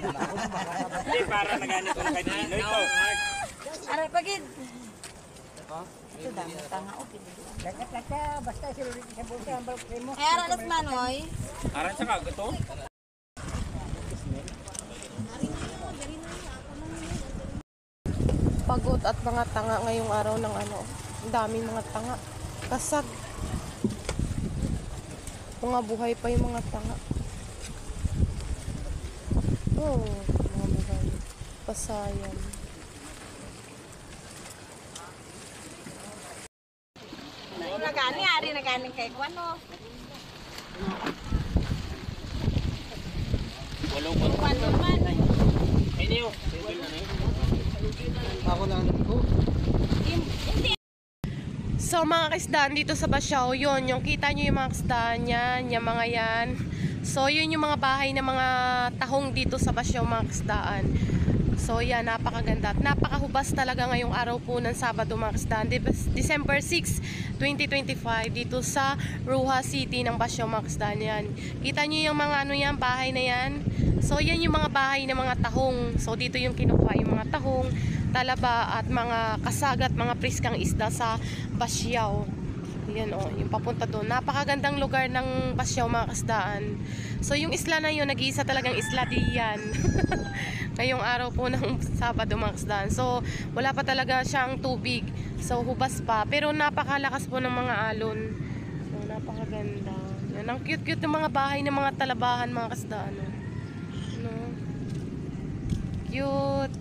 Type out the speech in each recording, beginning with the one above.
Hindi, para naganit ko na kay Dinoy ko. Aray, pagid. Ito dami, tanga o. Laka, basta silulit sa bulsa ang balok mo. Ay, aralas manoy. Aran sa kag ito. Pagod at mga tanga ngayong araw ng ano. Ang daming mga tanga. Kasag. Mga buhay pa yung mga tanga. Oh, mga buhay. Pasayan. Nagani, ari nagani kay Kwano. Walong ko. Kwano man. Ay niyo. Ako lang ko. So mga kaisdaan dito sa Basiao, yun, yung kita nyo yung mga kaisdaan yan, yung mga yan. So yun yung mga bahay ng mga tahong dito sa Basiao mga kaisdaan. So yan, napakaganda at napakahubas talaga ngayong araw po ng Sabado mga kaisdaan. December 6, 2025 dito sa Ruha City ng Basiao mga kaisdaan yan. Kita nyo yung mga ano yan, bahay na yan. So yan yung mga bahay ng mga tahong. So dito yung kinukuha yung mga tahong, talaba at mga kasagat, mga priskang isda sa Basiao. Yan o, yung papunta doon. Napakagandang lugar ng Basiao mga kasdaan. So yung isla na yun, nag-iisa talagang isla diyan. Ngayong araw po ng Sabado mga kasdaan. So wala pa talaga siyang tubig. So hubas pa. Pero napakalakas po ng mga alon. So napakaganda. Yan, ang cute-cute ng mga bahay ng mga talabahan mga kasdaan. No? Cute.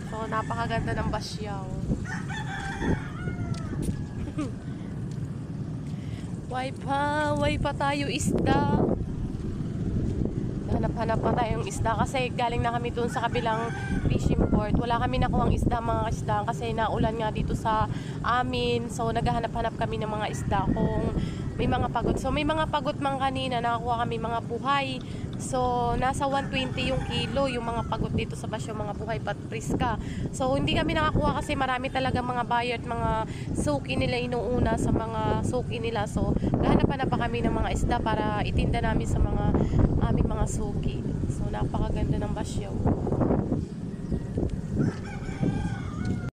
So, napakaganda ng Basiao. Way pa tayo isda. Hanap-hanap pa tayong isda kasi galing na kami dun sa kabilang fishing port. Wala kami nakuhang isda mga isda kasi naulan nga dito sa amin. So, naghahanap-hanap kami ng mga isda kung may mga pagod. So, may mga pagod man kanina. Nakakuha kami mga buhay. So, nasa 120 yung kilo yung mga pagod dito sa Basiao, mga buhay pat priska. So, hindi kami nakakuha kasi marami talaga mga buyer at mga suki nila inuuna sa mga suki nila. So, gahanap-hanap pa kami ng mga isda para itinda namin sa mga aming mga suki. So, napakaganda ng Basiao.